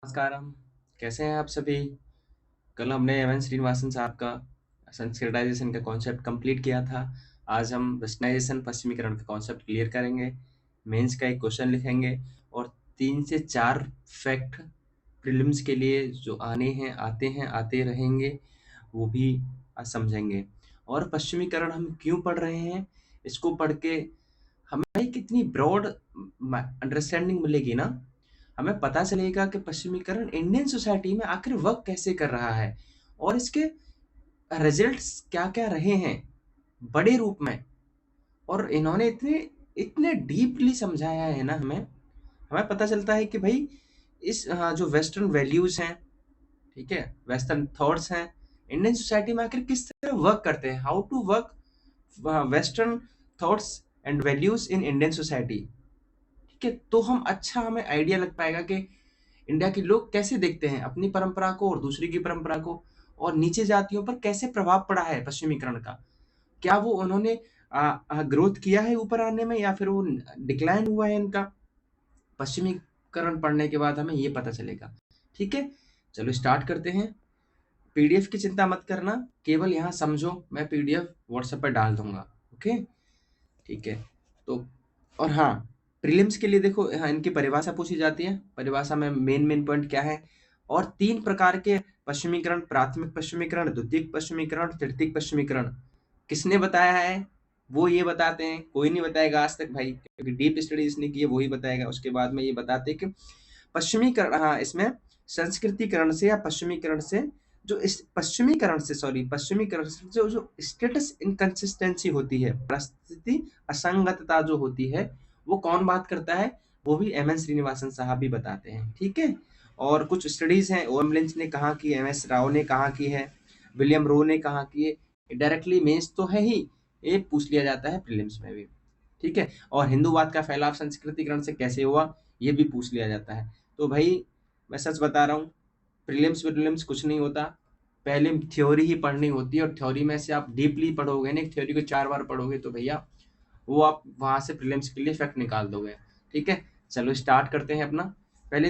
नमस्कारम। कैसे हैं आप सभी? कल हमने एम एन श्रीनिवासन साहब का संस्कृताइजेशन का कॉन्सेप्ट कंप्लीट किया था। आज हम वेस्टर्नाइजेशन पश्चिमीकरण का कॉन्सेप्ट क्लियर करेंगे। मेंस का एक क्वेश्चन लिखेंगे और 3 से 4 फैक्ट प्रीलिम्स के लिए जो आते रहेंगे, वो भी समझेंगे। और पश्चिमीकरण हम क्यों पढ़ रहे हैं, इसको पढ़ के हमें कितनी ब्रॉड अंडरस्टैंडिंग मिलेगी ना। हमें पता चलेगा कि पश्चिमीकरण इंडियन सोसाइटी में आखिर वर्क कैसे कर रहा है और इसके रिजल्ट्स क्या-क्या रहे हैं बड़े रूप में। और इन्होंने इतने इतने डीपली समझाया है ना हमें। हमें पता चलता है कि भाई जो वेस्टर्न वैल्यूज हैं, ठीक है, वेस्टर्न थॉट्स हैं, इंडियन सोसाइटी में आखिर किस तरह वर्क करते हैं, how to work western thoughts and values in Indian society. ठीक है, तो हमें आइडिया लग पाएगा कि इंडिया के लोग कैसे देखते हैं अपनी परंपरा को और दूसरी की परंपरा को, और नीचे जातियों पर कैसे प्रभाव पड़ा है पश्चिमीकरण का। क्या वो उन्होंने ग्रोथ किया है ऊपर आने में, या फिर वो डिक्लाइन हुआ है इनका। पश्चिमीकरण पढ़ने के बाद हमें ये पता चलेगा। ठीक है, चलो स्टार्ट करते हैं। पीडीएफ की चिंता मत करना, केवल यहाँ समझो, मैं पीडीएफ व्हाट्सएप पर डाल दूंगा। ओके, ठीक है। तो और हाँ, प्रीलिम्स के लिए देखो, हाँ, इनकी परिभाषा पूछी जाती है। परिभाषा में मेन पॉइंट क्या है, और 3 प्रकार के पश्चिमीकरण: प्राथमिक पश्चिमीकरण, द्वितीयक पश्चिमीकरण, तृतीयक पश्चिमीकरण किसने बताया है, वो ये बताते हैं। कोई नहीं बताएगा आज तक भाई, क्योंकि डीप स्टडी इसने की है, वो ही बताएगा। उसके बाद में ये बताते हैं कि पश्चिमीकरण, हाँ, इसमें संस्कृतिकरण से या पश्चिमीकरण से जो इस पश्चिमीकरण से जो जो स्टेटस इनकंसिस्टेंसी होती है, परिस्थिति असंगतता जो होती है, वो कौन बात करता है, वो भी एम एन श्रीनिवासन साहब भी बताते हैं। ठीक है, और कुछ स्टडीज हैं, ओ एम लिंच ने कहाँ की, एम एस राव ने कहाँ की है, विलियम रो ने कहाँ की है। डायरेक्टली मेंस तो है ही, ये पूछ लिया जाता है प्रीलिम्स में भी। ठीक है, और हिंदूवाद का फैलाव संस्कृतिकरण से कैसे हुआ, ये भी पूछ लिया जाता है। तो भाई मैं सच बता रहा हूँ, प्रीलिम्स कुछ नहीं होता। पहले थ्योरी ही पढ़नी होती है, और थ्योरी में से आप डीपली पढ़ोगे ना, एक थ्योरी को 4 बार पढ़ोगे तो भैया वो आप वहां से प्रीलिम्स के लिए फैक्ट निकाल दोगे। ठीक है, चलो स्टार्ट करते हैं अपना। पहले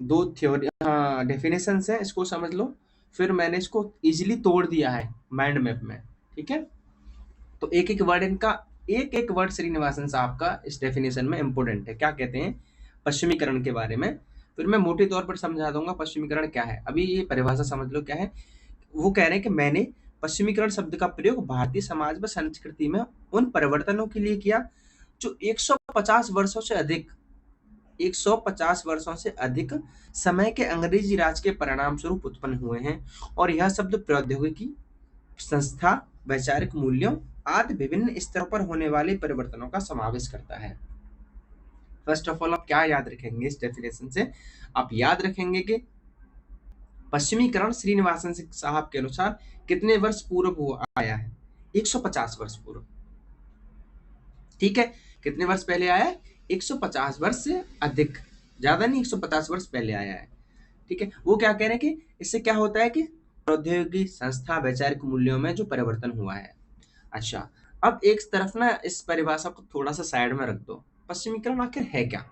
2 थ्योरी डेफिनेशन है, इसको समझ लो। फिर मैंने इसको इजीली तोड़ दिया है माइंड मैप में। ठीक है, तो एक एक वर्ड इनका, एक एक वर्ड श्रीनिवासन साहब का इस डेफिनेशन में इंपोर्टेंट है। क्या कहते हैं पश्चिमीकरण के बारे में, फिर मैं मोटे तौर पर समझा दूंगा पश्चिमीकरण क्या है। अभी ये परिभाषा समझ लो क्या है। वो कह रहे हैं कि मैंने पश्चिमीकरण शब्द का प्रयोग भारतीय समाज व संस्कृति में उन परिवर्तनों के लिए किया जो 150 वर्षों से अधिक 150 वर्षों से अधिक समय के अंग्रेजी राज के परिणाम स्वरूप उत्पन्न हुए हैं, और यह शब्द प्रौद्योगिकी, संस्था, वैचारिक मूल्यों आदि विभिन्न स्तरों पर होने वाले परिवर्तनों का समावेश करता है। फर्स्ट ऑफ ऑल आप क्या याद रखेंगे इस डेफिनेशन से, आप याद रखेंगे कि पश्चिमीकरण श्रीनिवासन साहब के अनुसार कितने वर्ष पूर्व हुआ आया है, 150 वर्ष पूर्व। ठीक है, कितने वर्ष पहले आया है, 150 वर्ष से अधिक, ज्यादा नहीं, 150 वर्ष पहले आया है। ठीक है, वो क्या कह रहे हैं कि इससे क्या होता है कि प्रौद्योगिकी, संस्था, वैचारिक मूल्यों में जो परिवर्तन हुआ है। अच्छा, अब एक तरफ ना इस परिभाषा को थोड़ा सा साइड में रख दो। पश्चिमीकरण आखिर है क्या?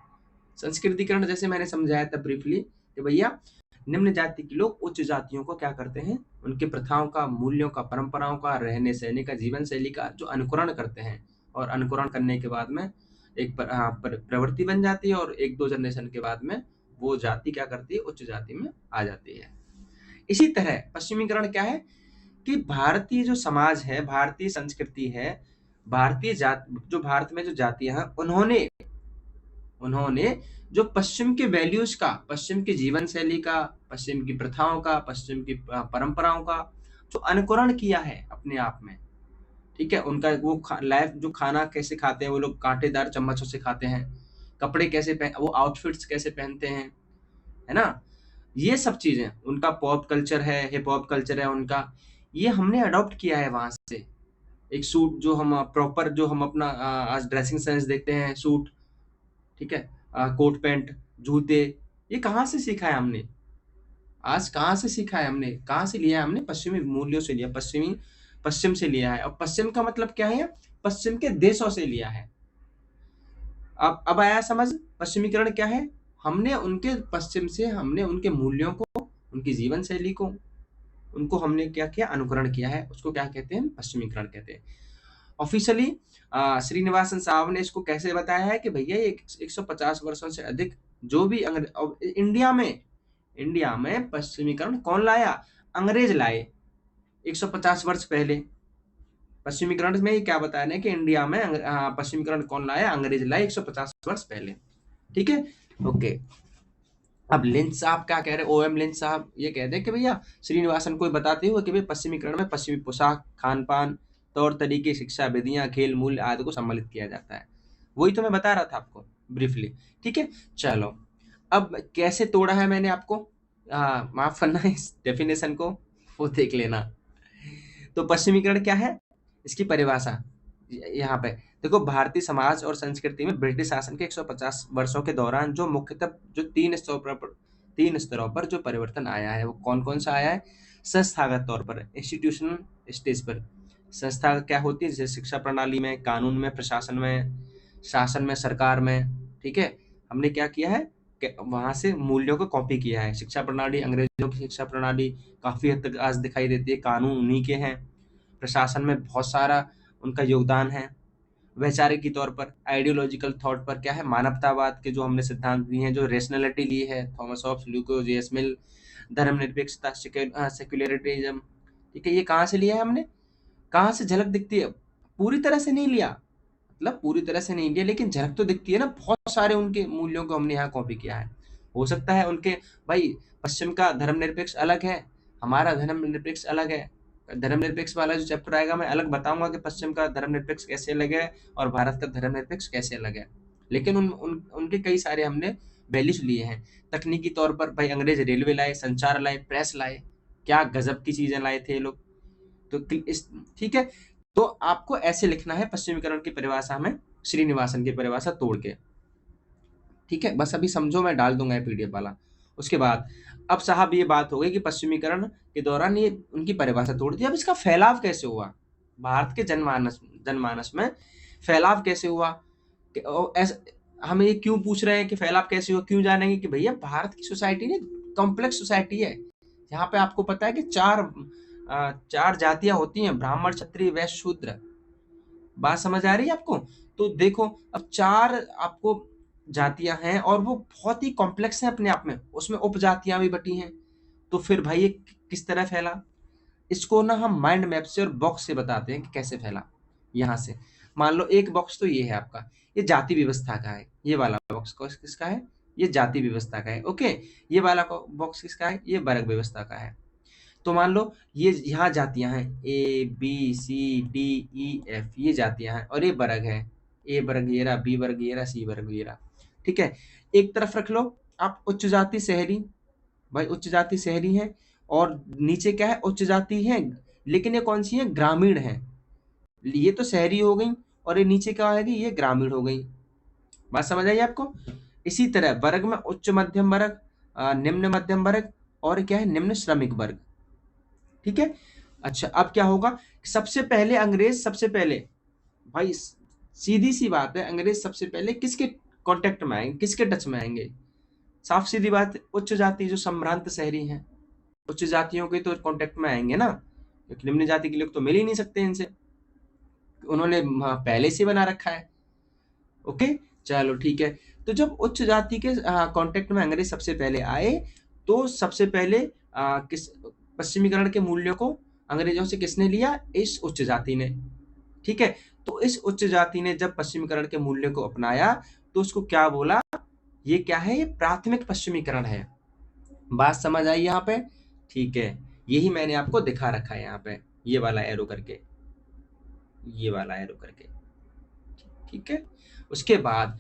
संस्कृतिकरण जैसे मैंने समझाया था ब्रीफली कि भैया निम्न जाति के लोग उच्च जातियों को क्या करते हैं, उनके प्रथाओं का, मूल्यों का, परंपराओं का, रहने सहने का, जीवन शैली का जो अनुकरण करते हैं, और अनुकरण करने के बाद में एक प्रवृत्ति बन जाती है, और 1-2 जनरेशन के बाद में वो जाति क्या करती है, उच्च जाति में आ जाती है। इसी तरह पश्चिमीकरण क्या है कि भारतीय जो समाज है, भारतीय संस्कृति है, भारतीय जात जो भारत में जो जातियां हैं, उन्होंने उन्होंने जो पश्चिम के वैल्यूज का, पश्चिम की जीवन शैली का, पश्चिम की प्रथाओं का, पश्चिम की परंपराओं का जो अनुकरण किया है अपने आप में। ठीक है, उनका वो लाइफ, जो खाना कैसे खाते हैं वो लोग, कांटेदार चम्मचों से खाते हैं, कपड़े कैसे पहन, वो आउटफिट्स कैसे पहनते हैं, है ना, ये सब चीजें, उनका पॉप कल्चर है, हिप हॉप कल्चर है उनका, ये हमने अडॉप्ट किया है वहां से। एक सूट जो हम प्रॉपर, जो हम अपना आज ड्रेसिंग सेंस देखते हैं, सूट, ठीक है, कोट पैंट, जूते, ये कहाँ से सीखा है हमने, आज कहाँ से सीखा है हमने, कहाँ से लिया है हमने, पश्चिमी मूल्यों से लिया, पश्चिम से लिया है। और पश्चिम का मतलब क्या है, पश्चिम के देशों से लिया है। अब आया समझ पश्चिमीकरण क्या है। हमने उनके पश्चिम से हमने उनके मूल्यों को, उनकी जीवन शैली को, उनको हमने क्या किया, अनुकरण किया है, उसको क्या कहते हैं, पश्चिमीकरण कहते हैं। ऑफिशियली श्रीनिवासन साहब ने इसको कैसे बताया है कि भैया ये 150 वर्षों से अधिक जो भी इंडिया में पश्चिमीकरण कौन लाया, अंग्रेज लाए 150 वर्ष पहले। पश्चिमीकरण में ये क्या बताया है कि इंडिया में पश्चिमीकरण कौन लाया, अंग्रेज लाए 150 वर्ष पहले। ठीक है, ओके। अब लिंच साहब क्या कह रहे हैं, ओएम लिंच साहब ये कहते हैं कि भैया श्रीनिवासन को बताते हुए कि भाई पश्चिमीकरण में पश्चिमी पोशाक, खान पान, तौर तरीके, शिक्षा विधियां, खेल मूल्य आदि को सम्मिलित किया जाता है। वही तो मैं बता रहा था आपको ब्रीफली। ठीक है, चलो अब कैसे तोड़ा है मैंने आपको, माफ करना इस डेफिनेशन को, वो देख लेना। तो पश्चिमीकरण क्या है, इसकी परिभाषा यहाँ पे देखो, भारतीय समाज और संस्कृति में ब्रिटिश शासन के 150 वर्षों के दौरान जो मुख्यतः जो तीन स्तरों पर जो परिवर्तन आया है, वो कौन कौन सा आया है। संस्थागत तौर पर, इंस्टीट्यूशनल स्टेज पर संस्था क्या होती है, जैसे शिक्षा प्रणाली में, कानून में, प्रशासन में, शासन में, सरकार में। ठीक है, हमने क्या किया है कि वहां से मूल्यों को कॉपी किया है। शिक्षा प्रणाली, अंग्रेजों की शिक्षा प्रणाली काफी हद तक आज दिखाई देती है, कानून उन्हीं के हैं। प्रशासन में बहुत सारा उनका योगदान है। वैचारिक के तौर पर, आइडियोलॉजिकल थॉट पर क्या है, मानवतावाद के जो हमने सिद्धांत दिए हैं, जो रेशनलिटी ली है, थॉमस हॉब्स, ल्यूको, जेएस मिल, धर्मनिरपेक्षता, सेक्युलरिज्म। ठीक है, ये कहाँ से लिया है हमने, कहाँ से झलक दिखती है, पूरी तरह से नहीं लिया, मतलब पूरी तरह से नहीं लिया, लेकिन झलक तो दिखती है ना। बहुत सारे उनके मूल्यों को हमने यहाँ कॉपी किया है। हो सकता है उनके, भाई पश्चिम का धर्मनिरपेक्ष अलग है, हमारा धर्मनिरपेक्ष अलग है। धर्मनिरपेक्ष वाला जो चैप्टर आएगा मैं अलग बताऊंगा कि पश्चिम का धर्मनिरपेक्ष कैसे अलग है और भारत का धर्मनिरपेक्ष कैसे अलग है। लेकिन उनके कई सारे हमने वैल्यूज लिए हैं। तकनीकी तौर पर भाई अंग्रेज रेलवे लाए, संचार लाए, प्रेस लाए, क्या गजब की चीजें लाए थे ये लोग। तो ठीक है, तो आपको ऐसे लिखना है पश्चिमीकरण की परिभाषा में, श्रीनिवासन की परिभाषा तोड़ के। ठीक है, बस अभी समझो, मैं डाल दूंगा पीडीएफ वाला। उसके बाद अब साहब ये बात हो गई कि पश्चिमीकरण के दौरान ये उनकी परिभाषा तोड़ दी। अब इसका फैलाव कैसे हुआ भारत के जनमानस में, फैलाव कैसे हुआ हम ये क्यों पूछ रहे हैं कि फैलाव कैसे हुआ, क्यों जानेंगे कि भैया भारत की सोसाइटी ने कॉम्प्लेक्स सोसाइटी है। यहाँ पे आपको पता है कि चार जातियां होती हैं, ब्राह्मण, क्षत्रिय, वैश्य, शूद्र। बात समझ आ रही है आपको। तो देखो अब चार आपको जातियां हैं और वो बहुत ही कॉम्प्लेक्स हैं अपने आप में, उसमें उपजातियां भी बटी हैं। तो फिर भाई ये किस तरह फैला, इसको ना हम माइंड मैप से और बॉक्स से बताते हैं कि कैसे फैला। यहाँ से मान लो एक बॉक्स तो ये है आपका, ये जाति व्यवस्था का है, ये वाला बॉक्स किसका है, ये जाति व्यवस्था का है। ओके, ये वाला बॉक्स किसका है, ये वर्ग व्यवस्था का है। तो मान लो ये यहाँ जातियां हैं, A B C D E F, ये जातियां हैं, और ये वर्ग है, ए वर्ग ये रहा, बी वर्ग ये रहा, सी वर्ग ये रहा। ठीक है, एक तरफ रख लो आप उच्च जाति शहरी, भाई उच्च जाति शहरी है, और नीचे क्या है, उच्च जाति है, लेकिन ये कौन सी है, ग्रामीण है। ये तो शहरी हो गई और ये नीचे क्या आएगी, ये ग्रामीण हो गई। बात समझ आई आपको। इसी तरह वर्ग में उच्च मध्यम वर्ग, निम्न मध्यम वर्ग, और क्या है, निम्न श्रमिक वर्ग। ठीक है, अच्छा अब क्या होगा, सबसे पहले अंग्रेज, सबसे पहले भाई सीधी सी बात है, अंग्रेज सबसे पहले किसके कांटेक्ट में आएंगे, किसके टच में आएंगे, साफ सीधी बात है, उच्च जाति जो संभ्रांत शहरी हैं, उच्च जातियों के तो कांटेक्ट में आएंगे ना, क्योंकि निम्न जाति के लोग तो मिल ही नहीं सकते इनसे, उन्होंने पहले से बना रखा है। ओके, चलो ठीक है। तो जब उच्च जाति के कांटेक्ट में अंग्रेज सबसे पहले आए, तो सबसे पहले किस पश्चिमीकरण के मूल्यों को अंग्रेजों से किसने लिया, इस उच्च जाति ने। ठीक है, तो इस उच्च जाति ने जब पश्चिमीकरण के मूल्यों को अपनाया, तो उसको क्या बोला, ये क्या है, ये प्राथमिक पश्चिमीकरण है। बात समझ आई यहाँ पे। ठीक है, यही मैंने आपको दिखा रखा है यहाँ पे, ये वाला एरो करके, ये वाला एरो करके। ठीक है, उसके बाद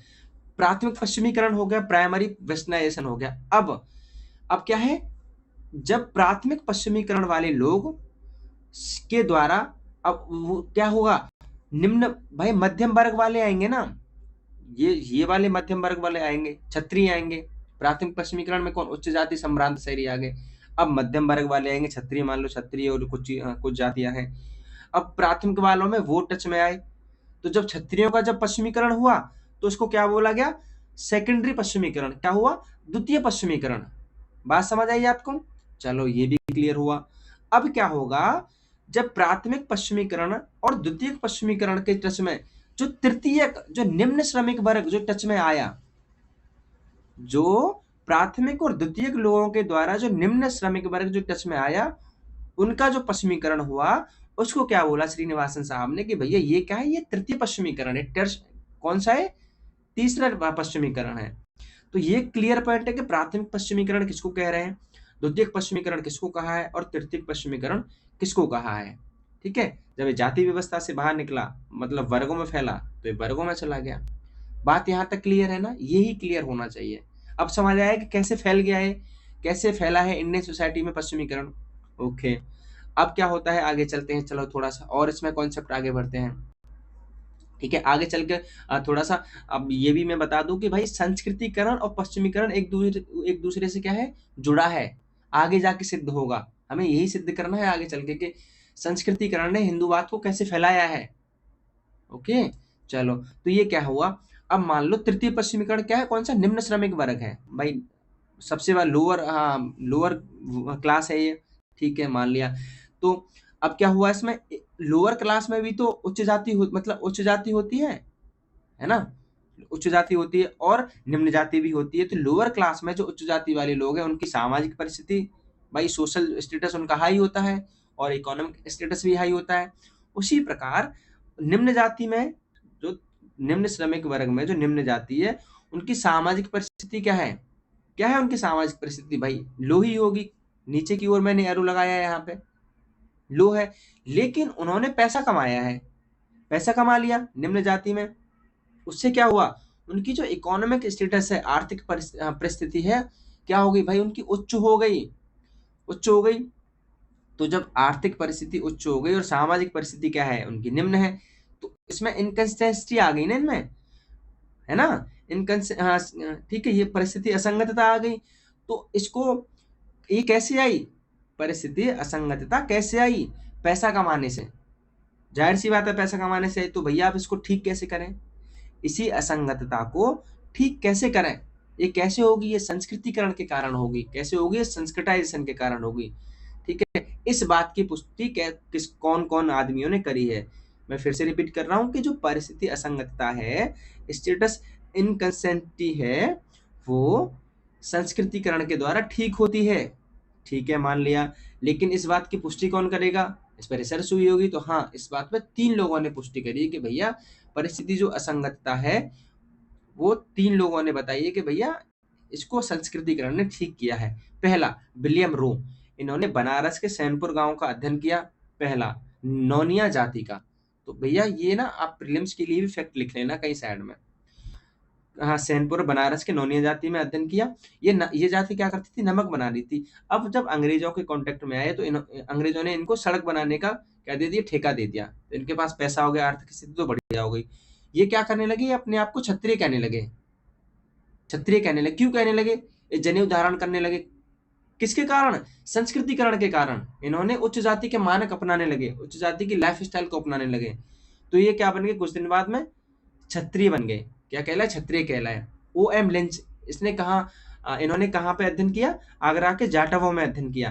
प्राथमिक पश्चिमीकरण हो गया, प्राइमरी वेस्टर्नाइजेशन हो गया। अब क्या है, जब प्राथमिक पश्चिमीकरण वाले लोग के द्वारा, अब वो क्या होगा, निम्न भाई मध्यम वर्ग वाले आएंगे ना, ये वाले मध्यम वर्ग वाले आएंगे, क्षत्रिय आएंगे। प्राथमिक पश्चिमीकरण में कौन, उच्च जाति संभ्रांत शहरी आ गए। अब मध्यम वर्ग वाले आएंगे, क्षत्रिय, मान लो क्षत्रिय और कुछ जातियां हैं। अब प्राथमिक वालों में वो टच में आए, तो जब क्षत्रियों का जब पश्चिमीकरण हुआ, तो उसको क्या बोला गया, सेकेंडरी पश्चिमीकरण, क्या हुआ, द्वितीय पश्चिमीकरण। बात समझ आई आपको? चलो ये भी क्लियर हुआ। अब क्या होगा, जब प्राथमिक पश्चिमीकरण और द्वितीय पश्चिमीकरण के टच में जो तृतीयक, जो निम्न श्रमिक वर्ग जो टच में आया, जो प्राथमिक और द्वितीयक लोगों के द्वारा जो निम्न श्रमिक वर्ग जो टच में आया, उनका जो पश्चिमीकरण हुआ, उसको क्या बोला श्रीनिवासन साहब ने कि भैया ये क्या है, ये तृतीय पश्चिमीकरण है। कौन सा है, तीसरा पश्चिमीकरण है। तो ये क्लियर पॉइंट है कि प्राथमिक पश्चिमीकरण किसको कह रहे हैं, द्वितीयक पश्चिमीकरण किसको कहा है, और तृतीयक पश्चिमीकरण किसको कहा है। ठीक है, जब ये जाति व्यवस्था से बाहर निकला, मतलब वर्गों में फैला, तो ये वर्गों में चला गया। बात यहाँ तक क्लियर है ना, यही क्लियर होना चाहिए। अब समझ आया कि कैसे फैल गया है, कैसे फैला है इंडियन सोसाइटी में पश्चिमीकरण। ओके, अब क्या होता है, आगे चलते हैं। चलो थोड़ा सा और इसमें कॉन्सेप्ट आगे बढ़ते हैं। ठीक है, आगे चल के थोड़ा सा अब ये भी मैं बता दूं कि भाई संस्कृतिकरण और पश्चिमीकरण एक दूसरे से क्या है, जुड़ा है। आगे जाके सिद्ध होगा, हमें यही सिद्ध करना है आगे चल के कि संस्कृतिकरण ने हिंदूवाद को कैसे फैलाया है। ओके, चलो तो ये क्या हुआ, अब मान लो तृतीय पश्चिमीकरण क्या है, कौन सा, निम्न श्रमिक वर्ग है भाई, सबसे बड़ा लोअर, हाँ लोअर क्लास है ये। ठीक है, मान लिया। तो अब क्या हुआ इसमें, लोअर क्लास में भी तो उच्च जाति मतलब उच्च जाति होती है ना, उच्च जाति होती है और निम्न जाति भी होती है। तो लोअर क्लास में जो उच्च जाति वाले लोग हैं, उनकी सामाजिक परिस्थिति, भाई सोशल स्टेटस उनका हाई होता है और इकोनॉमिक स्टेटस भी हाई होता है। उसी प्रकार निम्न जाति में, जो निम्न श्रमिक वर्ग में जो निम्न जाति है, उनकी सामाजिक परिस्थिति क्या है, क्या है उनकी सामाजिक परिस्थिति, भाई लो ही होगी। नीचे की ओर मैंने एरो लगाया है, यहाँ पे लो है, लेकिन उन्होंने पैसा कमाया है, पैसा कमा लिया निम्न जाति में। उससे क्या हुआ, उनकी जो इकोनॉमिक स्टेटस है, आर्थिक परिस्थिति है, क्या हो गई भाई, उनकी उच्च हो गई, उच्च हो गई। तो जब आर्थिक परिस्थिति उच्च हो गई और सामाजिक परिस्थिति क्या है, उनकी निम्न है, तो इसमें इनकंसिस्टेंसी आ गई ना इनमें, है ना, हाँ ठीक है, ये परिस्थिति असंगतता आ गई। तो इसको, ये कैसे आई, परिस्थिति असंगतता कैसे आई, पैसा कमाने से, जाहिर सी बात है पैसा कमाने से। तो भैया आप इसको ठीक कैसे करें, इसी असंगतता को ठीक कैसे करें, ये कैसे होगी, ये संस्कृतिकरण के कारण होगी। कैसे होगी, संस्कृताइजेशन के कारण होगी। ठीक है, इस बात की पुष्टि किस कौन कौन आदमियों ने करी है। मैं फिर से रिपीट कर रहा हूं कि जो परिस्थिति असंगतता है, स्टेटस इनकंसिस्टेंसी है, वो संस्कृतिकरण के द्वारा ठीक होती है। ठीक है, मान लिया। लेकिन इस बात की पुष्टि कौन करेगा, इस पर रिसर्च हुई होगी, तो हाँ इस बात पर 3 लोगों ने पुष्टि करी है कि भैया परिस्थिति जो असंगतता है, वो 3 लोगों ने बताई है कि भैया इसको संस्कृतिकरण ने ठीक किया है। पहला, विलियम रो, इन्होंने बनारस के सैनपुर गांव का अध्ययन किया, पहला नौनिया जाति का। तो भैया ये ना आप प्रीलिम्स के लिए भी फैक्ट लिख लेना कहीं साइड में। हाँ, सैनपुर बनारस के नौनिया जाति में अध्ययन किया। ये जाति क्या करती थी, नमक बना रही थी। अब जब अंग्रेजों के कांटेक्ट में आए, तो अंग्रेजों ने इनको सड़क बनाने का क्या दे दिया, ठेका दे दिया। तो इनके पास पैसा हो गया, आर्थिक स्थिति तो बढ़िया हो गई। ये क्या करने लगे, अपने आप को क्षत्रिय कहने लगे, क्षत्रिय कहने लगे। क्यों कहने लगे, ये जनेऊ धारण करने लगे, किसके कारण, संस्कृतिकरण के कारण। इन्होंने उच्च जाति के मानक अपनाने लगे, उच्च जाति की लाइफ स्टाइल को अपनाने लगे। तो ये क्या बन गए, कुछ दिन बाद में क्षत्रिय बन गए। क्या कहलाए, क्षत्रिय कहलाए। ओ एम लिंच, इसने कहा, इन्होंने कहाँ पे अध्ययन किया, आगरा के जाटवों में अध्ययन किया।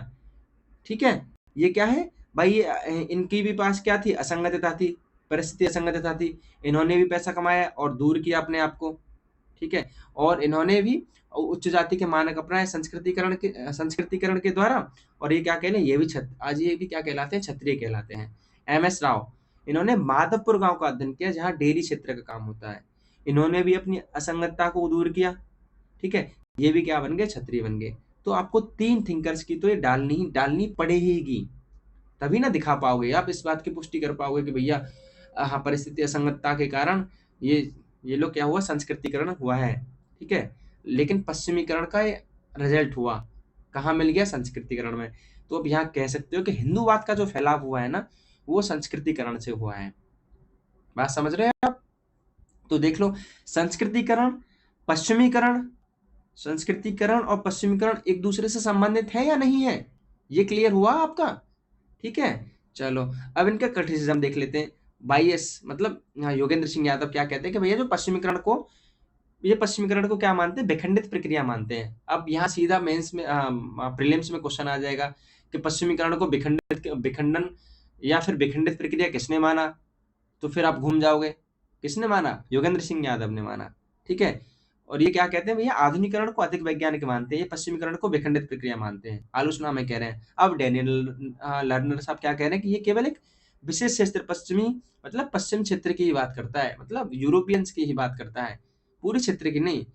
ठीक है, ये क्या है भाई, ये इनकी भी पास क्या थी, असंगतता थी, परिस्थिति असंगतता थी। इन्होंने भी पैसा कमाया और दूर किया अपने आप को। ठीक है, और इन्होंने भी उच्च जाति के मानक अपनाए संस्कृतिकरण के द्वारा। और ये क्या कहले, ये भी आज ये भी क्या कहलाते हैं, क्षत्रिय कहलाते हैं। एम एस राव, इन्होंने माधवपुर गांव का अध्ययन किया, जहाँ डेयरी क्षेत्र का काम होता है। इन्होंने भी अपनी असंगतता को दूर किया। ठीक है, ये भी क्या बन गए, क्षत्रिय बन गए। तो आपको 3 थिंकर्स की तो ये डालनी पड़ेगी, तभी ना दिखा पाओगे आप, इस बात की पुष्टि कर पाओगे कि भैया हाँ परिस्थिति असंगतता के कारण ये लोग क्या हुआ, संस्कृतिकरण हुआ है। ठीक है, लेकिन पश्चिमीकरण का ये रिजल्ट हुआ, कहाँ मिल गया, संस्कृतिकरण में। तो अब यहाँ कह सकते हो कि हिंदूवाद का जो फैलाव हुआ है ना, वो संस्कृतिकरण से हुआ है। बात समझ रहे हैं आप? तो देख लो, संस्कृतिकरण, पश्चिमीकरण, संस्कृतिकरण और पश्चिमीकरण एक दूसरे से संबंधित है या नहीं है, ये क्लियर हुआ आपका? ठीक है, चलो अब इनका क्रिटिसिज्म देख लेते हैं। बाईएस मतलब, हाँ, योगेंद्र सिंह यादव क्या कहते हैं कि भैया जो पश्चिमीकरण को ये पश्चिमीकरण को क्या मानते हैं? विखंडित प्रक्रिया मानते हैं। अब यहाँ सीधा मेंस में प्रीलिम्स में क्वेश्चन आ जाएगा कि पश्चिमीकरण को विखंडन या फिर विखंडित प्रक्रिया किसने माना? तो फिर आप घूम जाओगे। किसने माना? योगेंद्र सिंह यादव ने माना। ठीक है? और ये क्या कहते हैं भैया? आधुनिकीकरण को अधिक वैज्ञानिक मानते हैं, ये पश्चिमीकरण को विखंडित प्रक्रिया मानते हैं। आलोचना में कह रहे हैं। अब डैनियल लर्नर साहब क्या कह रहे हैं कि ये केवल एक विशेष क्षेत्र मतलब पश्चिम क्षेत्र की ही बात करता है, मतलब यूरोपियंस की ही बात करता है, पूरे क्षेत्र की नहीं।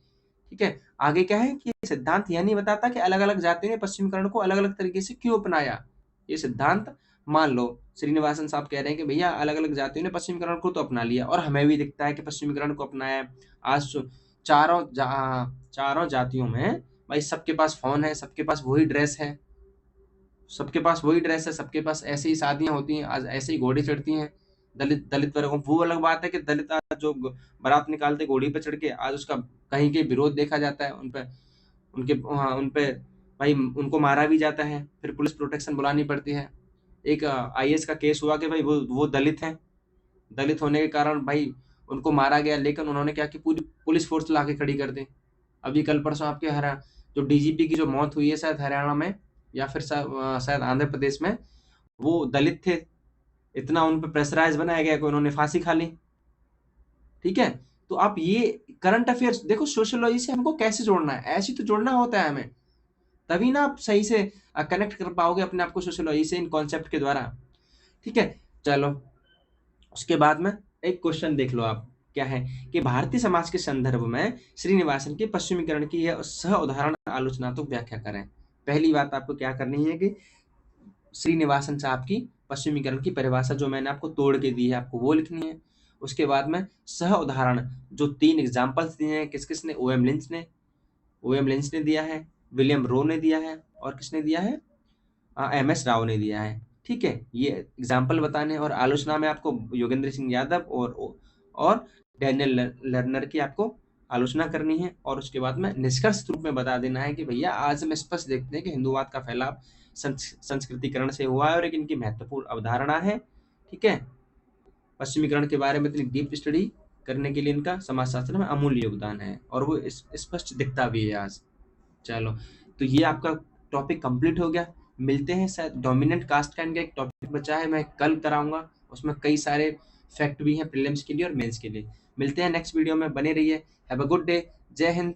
ठीक है? आगे क्या है कि ये सिद्धांत यह नहीं बताता कि अलग-अलग जातियों ने पश्चिमीकरण को अलग-अलग तरीके से क्यों अपनाया। ये सिद्धांत मान लो श्रीनिवासन साहब कह रहे हैं कि भैया अलग-अलग जातियों ने पश्चिमीकरण को तो अपना लिया और हमें भी दिखता है कि पश्चिमीकरण को अपनाया है। आज चारों जातियों में भाई सबके पास फ़ोन है, सबके पास वही ड्रेस है, सबके पास ऐसे ही शादियाँ होती हैं, आज ऐसे ही घोड़े चढ़ती हैं। दलित वर्गों वो अलग बात है कि दलित आज जो बारात निकालते घोड़ी पे चढ़ के, आज उसका कहीं के विरोध देखा जाता है, उन पे भाई उनको मारा भी जाता है, फिर पुलिस प्रोटेक्शन बुलानी पड़ती है। एक आईएएस का केस हुआ कि भाई वो दलित हैं, दलित होने के कारण भाई उनको मारा गया, लेकिन उन्होंने क्या कि पूरी पुलिस फोर्स ला के खड़ी कर दी। अभी कल परसों आपके जो डीजीपी की जो मौत हुई है शायद हरियाणा में या फिर शायद आंध्र प्रदेश में, वो दलित थे। इतना उन पे प्रेशराइज बनाया गया कि उन्होंने फांसी खा ली। ठीक है? तो आप ये करंट अफेयर्स देखो, सोशियोलॉजी से हमको कैसे जोड़ना है, ऐसे तो जोड़ना होता है हमें, तभी ना आप सही से कनेक्ट कर पाओगे अपने आप को सोशियोलॉजी से इन कॉन्सेप्ट के द्वारा। ठीक है? चलो उसके बाद में एक क्वेश्चन देख लो आप, क्या है कि भारतीय समाज के संदर्भ में श्रीनिवासन के पश्चिमीकरण की यह सह उदाहरण आलोचनात्मक व्याख्या करें। पहली बात आपको क्या करनी है कि श्रीनिवासन साहब की पश्चिमीकरण की परिभाषा जो मैंने आपको तोड़ के दी है, आपको वो लिखनी है। उसके बाद में सह उदाहरण जो 3 एग्जांपल्स दिए हैं, किस-किसने? ओएम लिंच ने दिया है, विलियम रो ने दिया है और किसने दिया है? एमएस राव ने दिया है। ठीक है? ये एग्जाम्पल बताने और आलोचना में आपको योगेंद्र सिंह यादव और डैनियल लर्नर की आपको आलोचना करनी है और उसके बाद में निष्कर्ष रूप में बता देना है कि भैया आज हम स्पष्ट देखते हैं कि हिंदूवाद का फैलाव संस्कृतिकरण से हुआ है और एक इनकी महत्वपूर्ण अवधारणा है। ठीक है? पश्चिमीकरण के बारे में इतनी डीप स्टडी करने के लिए इनका समाजशास्त्र में अमूल्य योगदान है और वो स्पष्ट दिखता भी है आज। चलो, तो ये आपका टॉपिक कंप्लीट हो गया। मिलते हैं, शायद डोमिनेंट कास्ट का इनका एक टॉपिक बचा है, मैं कल कराऊंगा। उसमें कई सारे फैक्ट भी हैं प्रीलिम्स के लिए और मेंस के लिए। मिलते हैं नेक्स्ट वीडियो में, बने रहिए। Have a good day. जय हिंद।